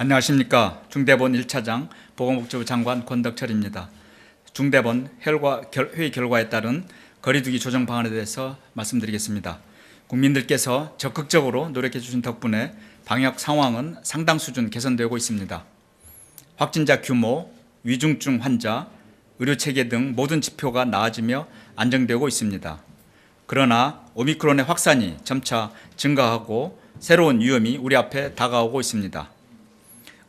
안녕하십니까. 중대본 1차장 보건복지부 장관 권덕철입니다. 중대본 회의 결과에 따른 거리두기 조정 방안에 대해서 말씀드리겠습니다. 국민들께서 적극적으로 노력해 주신 덕분에 방역 상황은 상당 수준 개선되고 있습니다. 확진자 규모, 위중증 환자, 의료체계 등 모든 지표가 나아지며 안정되고 있습니다. 그러나 오미크론의 확산이 점차 증가하고 새로운 위험이 우리 앞에 다가오고 있습니다.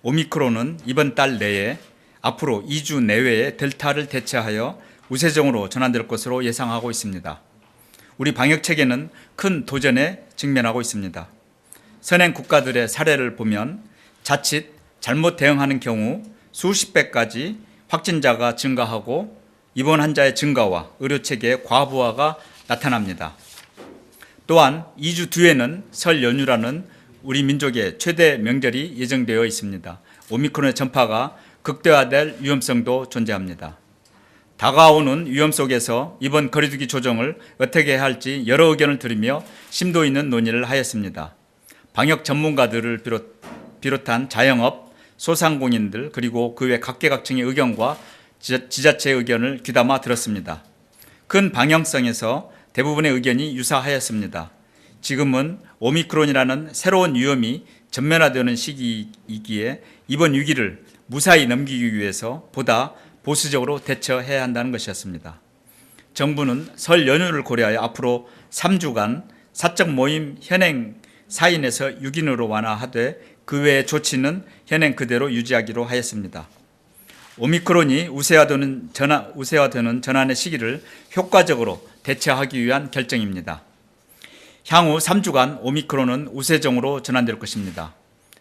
오미크론은 이번 달 내에 앞으로 2주 내외에 델타를 대체하여 우세종으로 전환될 것으로 예상하고 있습니다. 우리 방역체계는 큰 도전에 직면하고 있습니다. 선행 국가들의 사례를 보면 자칫 잘못 대응하는 경우 수십 배까지 확진자가 증가하고 입원 환자의 증가와 의료체계의 과부하가 나타납니다. 또한 2주 뒤에는 설 연휴라는 우리 민족의 최대 명절이 예정되어 있습니다. 오미크론의 전파가 극대화될 위험성도 존재합니다. 다가오는 위험 속에서 이번 거리두기 조정을 어떻게 해야 할지 여러 의견을 들으며 심도 있는 논의를 하였습니다. 방역 전문가들을 비롯한 자영업, 소상공인들 그리고 그 외 각계각층의 의견과 지자체의 의견을 귀담아 들었습니다. 큰 방향성에서 대부분의 의견이 유사하였습니다. 지금은 오미크론이라는 새로운 위험이 전면화되는 시기이기에 이번 위기를 무사히 넘기기 위해서 보다 보수적으로 대처해야 한다는 것이었습니다. 정부는 설 연휴를 고려하여 앞으로 3주간 사적 모임 현행 4인에서 6인으로 완화하되 그 외의 조치는 현행 그대로 유지하기로 하였습니다. 오미크론이 우세화되는 전환의 시기를 효과적으로 대처하기 위한 결정입니다. 향후 3주간 오미크론은 우세종으로 전환될 것입니다.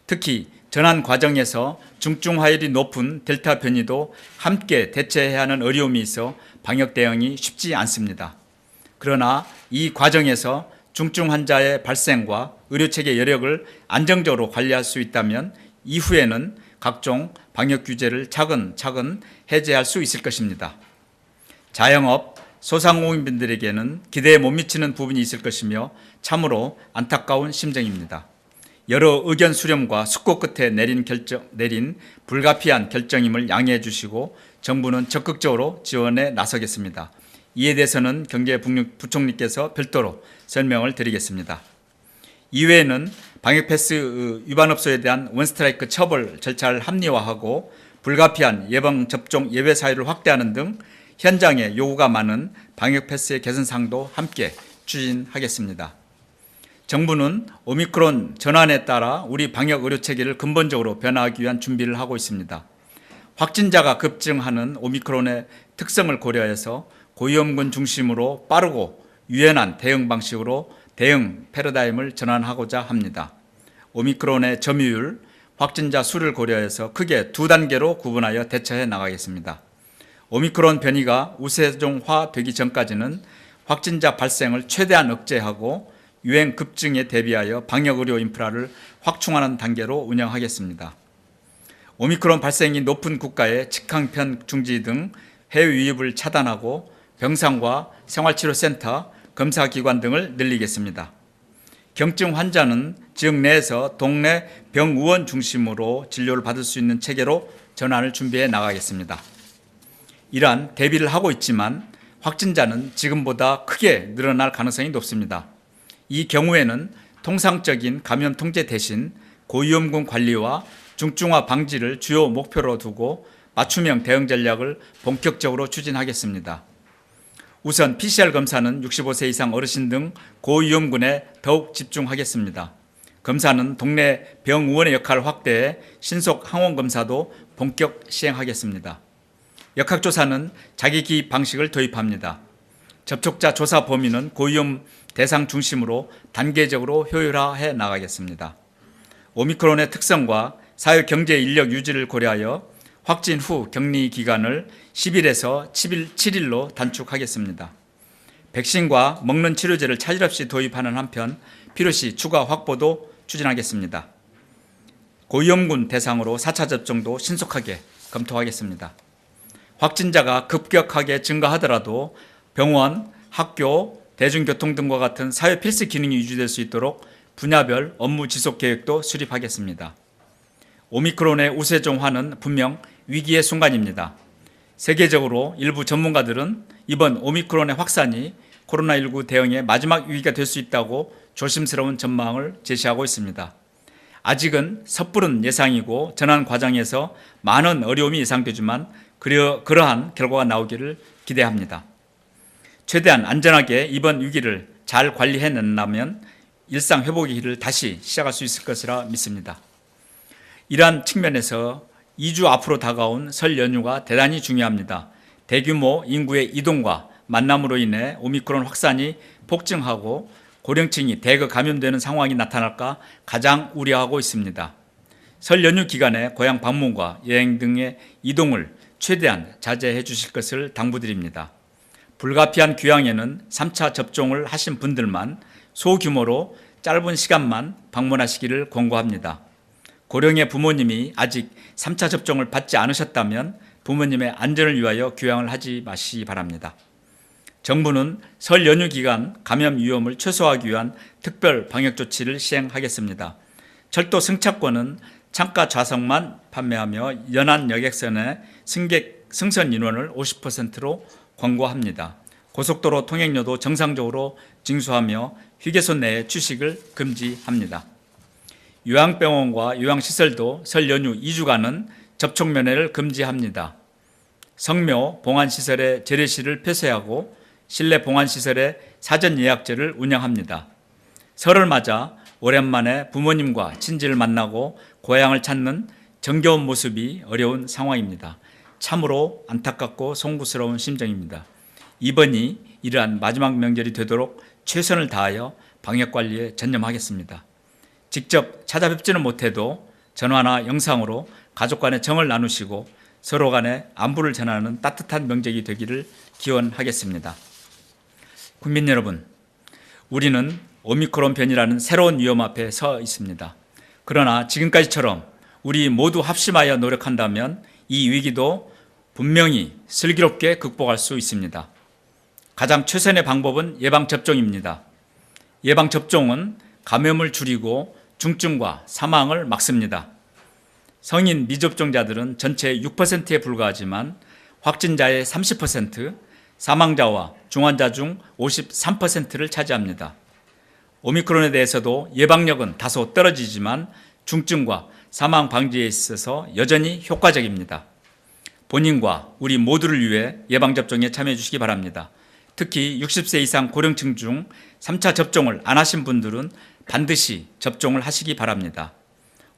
특히 전환 과정에서 중증화율이 높은 델타 변이도 함께 대처해야 하는 어려움이 있어 방역 대응이 쉽지 않습니다. 그러나 이 과정에서 중증 환자의 발생과 의료체계 여력을 안정적으로 관리할 수 있다면 이후에는 각종 방역 규제를 차근차근 해제할 수 있을 것입니다. 자영업, 소상공인분들에게는 기대에 못 미치는 부분이 있을 것이며 참으로 안타까운 심정입니다. 여러 의견 수렴과 숙고 끝에 내린 불가피한 결정임을 양해해 주시고 정부는 적극적으로 지원에 나서겠습니다. 이에 대해서는 경제부총리께서 별도로 설명을 드리겠습니다. 이외에는 방역패스 위반업소에 대한 원스트라이크 처벌 절차를 합리화하고 불가피한 예방접종 예외 사유를 확대하는 등 현장에 요구가 많은 방역패스의 개선사항도 함께 추진하겠습니다. 정부는 오미크론 전환에 따라 우리 방역 의료체계를 근본적으로 변화하기 위한 준비를 하고 있습니다. 확진자가 급증하는 오미크론의 특성을 고려해서 고위험군 중심으로 빠르고 유연한 대응 방식으로 대응 패러다임을 전환하고자 합니다. 오미크론의 점유율, 확진자 수를 고려해서 크게 두 단계로 구분하여 대처해 나가겠습니다. 오미크론 변이가 우세종화 되기 전까지는 확진자 발생을 최대한 억제하고 유행 급증에 대비하여 방역의료 인프라를 확충하는 단계로 운영하겠습니다. 오미크론 발생이 높은 국가의 직항편 중지 등 해외 유입을 차단하고 병상과 생활치료센터, 검사기관 등을 늘리겠습니다. 경증 환자는 지역 내에서 동네 병의원 중심으로 진료를 받을 수 있는 체계로 전환을 준비해 나가겠습니다. 이러한 대비를 하고 있지만 확진자는 지금보다 크게 늘어날 가능성이 높습니다. 이 경우에는 통상적인 감염 통제 대신 고위험군 관리와 중증화 방지를 주요 목표로 두고 맞춤형 대응 전략을 본격적으로 추진하겠습니다. 우선 PCR 검사는 65세 이상 어르신 등 고위험군에 더욱 집중하겠습니다. 검사는 동네 병의원의 역할을 확대해 신속 항원 검사도 본격 시행하겠습니다. 역학조사는 자기기입 방식을 도입합니다. 접촉자 조사 범위는 고위험 대상 중심으로 단계적으로 효율화해 나가겠습니다. 오미크론의 특성과 사회경제 인력 유지를 고려하여 확진 후 격리 기간을 10일에서 7일로 단축하겠습니다. 백신과 먹는 치료제를 차질 없이 도입하는 한편 필요시 추가 확보도 추진하겠습니다. 고위험군 대상으로 4차 접종도 신속하게 검토하겠습니다. 확진자가 급격하게 증가하더라도 병원, 학교, 대중교통 등과 같은 사회 필수 기능이 유지될 수 있도록 분야별 업무 지속 계획도 수립하겠습니다. 오미크론의 우세종화는 분명 위기의 순간입니다. 세계적으로 일부 전문가들은 이번 오미크론의 확산이 코로나19 대응의 마지막 위기가 될 수 있다고 조심스러운 전망을 제시하고 있습니다. 아직은 섣부른 예상이고 전환 과정에서 많은 어려움이 예상되지만 그러한 결과가 나오기를 기대합니다. 최대한 안전하게 이번 위기를 잘 관리해낸다면 일상 회복의 길을 다시 시작할 수 있을 것이라 믿습니다. 이러한 측면에서 2주 앞으로 다가온 설 연휴가 대단히 중요합니다. 대규모 인구의 이동과 만남으로 인해 오미크론 확산이 폭증하고 고령층이 대거 감염되는 상황이 나타날까 가장 우려하고 있습니다. 설 연휴 기간에 고향 방문과 여행 등의 이동을 최대한 자제해 주실 것을 당부드립니다. 불가피한 귀향에는 3차 접종을 하신 분들만 소규모로 짧은 시간만 방문하시기를 권고합니다. 고령의 부모님이 아직 3차 접종을 받지 않으셨다면 부모님의 안전을 위하여 귀향을 하지 마시기 바랍니다. 정부는 설 연휴 기간 감염 위험을 최소화하기 위한 특별 방역 조치를 시행하겠습니다. 철도 승차권은 창가 좌석만 판매하며 연안 여객선의 승선 인원을 50%로 권고합니다. 고속도로 통행료도 정상적으로 징수하며 휴게소 내에 취식을 금지합니다. 요양병원과 요양시설도 설 연휴 2주간은 접촉 면회를 금지합니다. 성묘 봉안시설의 재래시를 폐쇄하고 실내 봉안시설의 사전 예약제를 운영합니다. 설을 맞아 오랜만에 부모님과 친지를 만나고 고향을 찾는 정겨운 모습이 어려운 상황입니다. 참으로 안타깝고 송구스러운 심정입니다. 이번이 이러한 마지막 명절이 되도록 최선을 다하여 방역관리에 전념하겠습니다. 직접 찾아뵙지는 못해도 전화나 영상으로 가족 간의 정을 나누시고 서로 간의 안부를 전하는 따뜻한 명절이 되기를 기원하겠습니다. 국민 여러분, 우리는 오미크론 변이라는 새로운 위험 앞에 서 있습니다. 그러나 지금까지처럼 우리 모두 합심하여 노력한다면 이 위기도 분명히 슬기롭게 극복할 수 있습니다. 가장 최선의 방법은 예방접종입니다. 예방접종은 감염을 줄이고 중증과 사망을 막습니다. 성인 미접종자들은 전체의 6%에 불과하지만 확진자의 30%, 사망자와 중환자 중 53%를 차지합니다. 오미크론에 대해서도 예방력은 다소 떨어지지만 중증과 사망 방지에 있어서 여전히 효과적입니다. 본인과 우리 모두를 위해 예방접종에 참여해 주시기 바랍니다. 특히 60세 이상 고령층 중 3차 접종을 안 하신 분들은 반드시 접종을 하시기 바랍니다.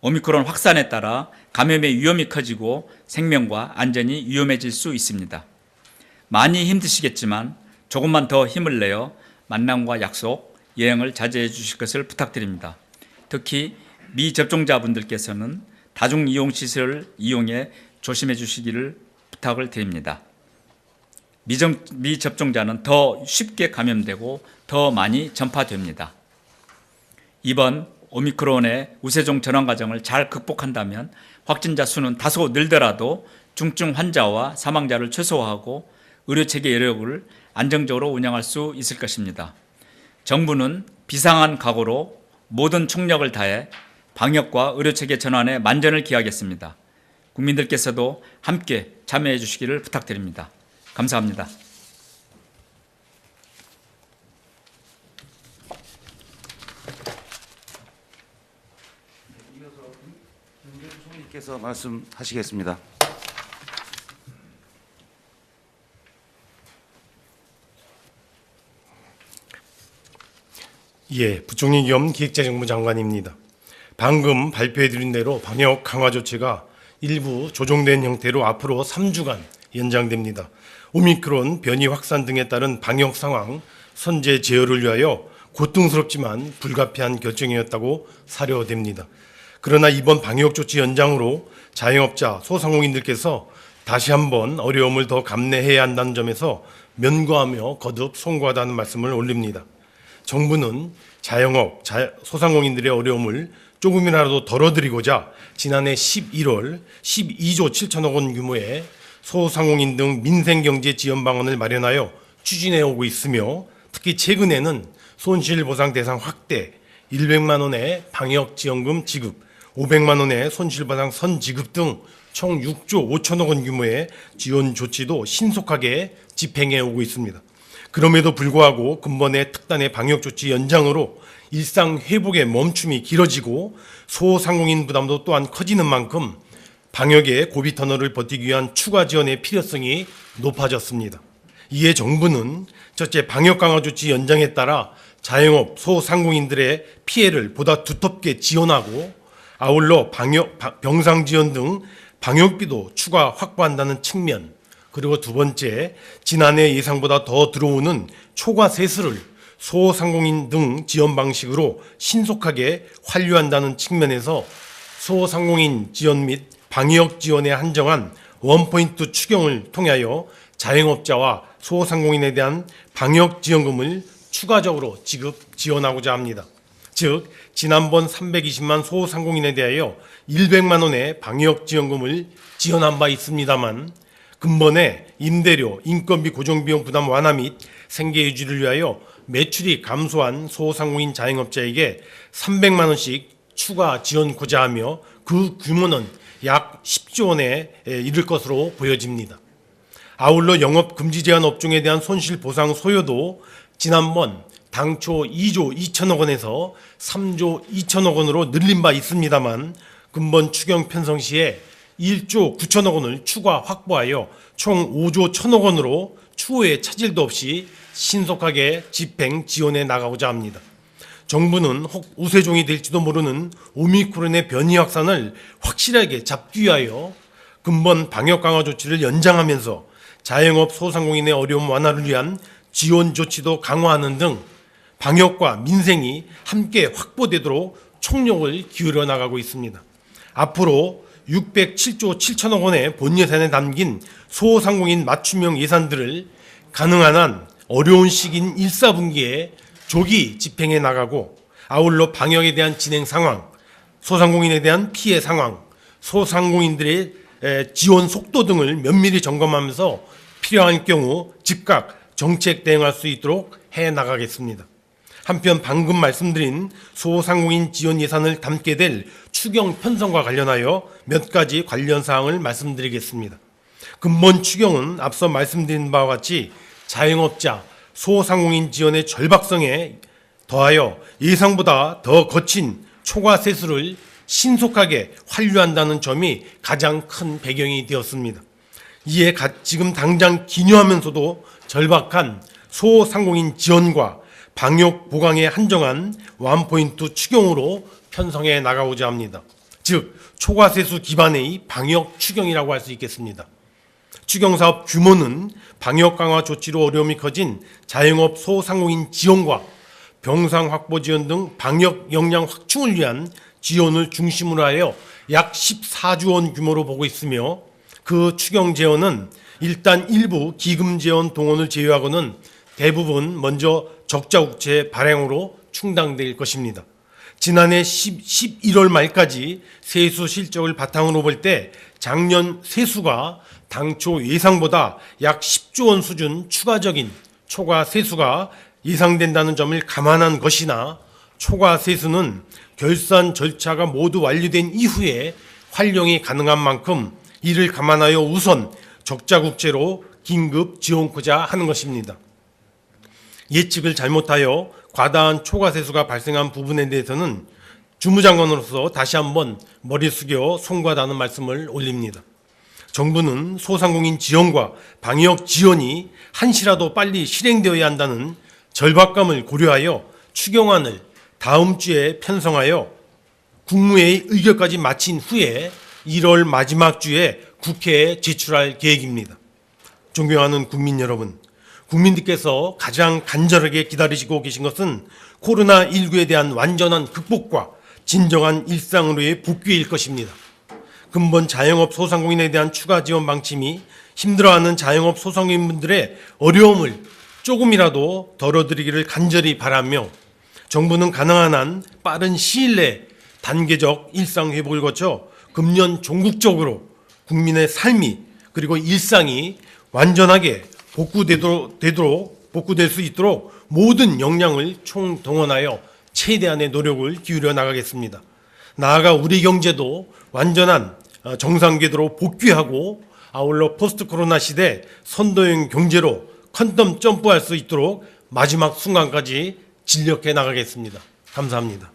오미크론 확산에 따라 감염의 위험이 커지고 생명과 안전이 위험해질 수 있습니다. 많이 힘드시겠지만 조금만 더 힘을 내어 만남과 약속, 여행을 자제해 주실 것을 부탁드립니다. 특히 미접종자분들께서는 다중이용시설을 이용해 조심해 주시기를 부탁을 드립니다. 미접종자는 더 쉽게 감염되고 더 많이 전파됩니다. 이번 오미크론의 우세종 전환 과정을 잘 극복한다면 확진자 수는 다소 늘더라도 중증 환자와 사망자를 최소화하고 의료체계 여력을 안정적으로 운영할 수 있을 것입니다. 정부는 비상한 각오로 모든 총력을 다해 방역과 의료체계 전환에 만전을 기하겠습니다. 국민들께서도 함께 참여해 주시기를 부탁드립니다. 감사합니다. 이어서 김경준 총리께서 말씀하시겠습니다. 예, 부총리 겸 기획재정부 장관입니다. 방금 발표해드린 대로 방역 강화 조치가 일부 조정된 형태로 앞으로 3주간 연장됩니다. 오미크론 변이 확산 등에 따른 방역 상황 선제 제어를 위하여 고통스럽지만 불가피한 결정이었다고 사료됩니다. 그러나 이번 방역 조치 연장으로 자영업자, 소상공인들께서 다시 한번 어려움을 더 감내해야 한다는 점에서 면고하며 거듭 송구하다는 말씀을 올립니다. 정부는 자영업, 소상공인들의 어려움을 조금이라도 덜어드리고자 지난해 11월 12조 7천억 원 규모의 소상공인 등 민생경제 지원 방안을 마련하여 추진해 오고 있으며 특히 최근에는 손실보상 대상 확대, 100만 원의 방역지원금 지급, 500만 원의 손실보상 선지급 등 총 6조 5천억 원 규모의 지원 조치도 신속하게 집행해 오고 있습니다. 그럼에도 불구하고 근본의 특단의 방역 조치 연장으로 일상 회복의 멈춤이 길어지고 소상공인 부담도 또한 커지는 만큼 방역의 고비 터널을 버티기 위한 추가 지원의 필요성이 높아졌습니다. 이에 정부는 첫째, 방역 강화 조치 연장에 따라 자영업, 소상공인들의 피해를 보다 두텁게 지원하고 아울러 병상 지원 등 방역비도 추가 확보한다는 측면, 그리고 두 번째, 지난해 예상보다 더 들어오는 초과 세수를 소상공인 등 지원 방식으로 신속하게 환류한다는 측면에서 소상공인 지원 및 방역 지원에 한정한 원포인트 추경을 통하여 자영업자와 소상공인에 대한 방역 지원금을 추가적으로 지원하고자 합니다. 즉, 지난번 320만 소상공인에 대하여 100만 원의 방역 지원금을 지원한 바 있습니다만 근본에 임대료, 인건비 고정비용 부담 완화 및 생계 유지를 위하여 매출이 감소한 소상공인 자영업자에게 300만 원씩 추가 지원코자 하며 그 규모는 약 10조 원에 이를 것으로 보여집니다. 아울러 영업 금지 제한 업종에 대한 손실 보상 소요도 지난번 당초 2조 2천억 원에서 3조 2천억 원으로 늘린 바 있습니다만 근본 추경 편성 시에 1조 9천억 원을 추가 확보하여 총 5조 1천억 원으로 추후에 차질도 없이 신속하게 집행 지원해 나가고자 합니다. 정부는 혹 우세종이 될지도 모르는 오미크론의 변이 확산을 확실하게 잡기 위하여 근본 방역 강화 조치를 연장하면서 자영업 소상공인의 어려움 완화를 위한 지원 조치도 강화하는 등 방역과 민생이 함께 확보되도록 총력을 기울여 나가고 있습니다. 앞으로 607조 7천억 원의 본 예산에 담긴 소상공인 맞춤형 예산들을 가능한 한 어려운 시기인 1, 4분기에 조기 집행해 나가고 아울러 방역에 대한 진행 상황, 소상공인에 대한 피해 상황, 소상공인들의 지원 속도 등을 면밀히 점검하면서 필요한 경우 즉각 정책 대응할 수 있도록 해 나가겠습니다. 한편 방금 말씀드린 소상공인 지원 예산을 담게 될 추경 편성과 관련하여 몇 가지 관련 사항을 말씀드리겠습니다. 근본 추경은 앞서 말씀드린 바와 같이 자영업자, 소상공인 지원의 절박성에 더하여 예상보다 더 거친 초과 세수를 신속하게 환류한다는 점이 가장 큰 배경이 되었습니다. 이에 지금 당장 기묘하면서도 절박한 소상공인 지원과 방역 보강에 한정한 원포인트 추경으로 편성해 나가고자 합니다. 즉, 초과세수 기반의 방역 추경이라고 할 수 있겠습니다. 추경사업 규모는 방역 강화 조치로 어려움이 커진 자영업 소상공인 지원과 병상 확보 지원 등 방역 역량 확충을 위한 지원을 중심으로 하여 약 14조 원 규모로 보고 있으며 그 추경 재원은 일단 일부 기금 재원 동원을 제외하고는 대부분 먼저 적자국채 발행으로 충당될 것입니다. 지난해 11월 말까지 세수 실적을 바탕으로 볼 때 작년 세수가 당초 예상보다 약 10조 원 수준 추가적인 초과 세수가 예상된다는 점을 감안한 것이나 초과 세수는 결산 절차가 모두 완료된 이후에 활용이 가능한 만큼 이를 감안하여 우선 적자국채로 긴급 지원코자 하는 것입니다. 예측을 잘못하여 과다한 초과세수가 발생한 부분에 대해서는 주무장관으로서 다시 한번 머리 숙여 송구하다는 말씀을 올립니다. 정부는 소상공인 지원과 방역 지원이 한시라도 빨리 실행되어야 한다는 절박감을 고려하여 추경안을 다음 주에 편성하여 국무회의 의결까지 마친 후에 1월 마지막 주에 국회에 제출할 계획입니다. 존경하는 국민 여러분, 국민들께서 가장 간절하게 기다리시고 계신 것은 코로나19에 대한 완전한 극복과 진정한 일상으로의 복귀일 것입니다. 근본 자영업 소상공인에 대한 추가 지원 방침이 힘들어하는 자영업 소상공인분들의 어려움을 조금이라도 덜어드리기를 간절히 바라며 정부는 가능한 한 빠른 시일 내에 단계적 일상 회복을 거쳐 금년 종국적으로 국민의 삶이 그리고 일상이 완전하게 복구될 수 있도록 모든 역량을 총동원하여 최대한의 노력을 기울여 나가겠습니다. 나아가 우리 경제도 완전한 정상 궤도로 복귀하고 아울러 포스트 코로나 시대 선도형 경제로 퀀텀 점프할 수 있도록 마지막 순간까지 진력해 나가겠습니다. 감사합니다.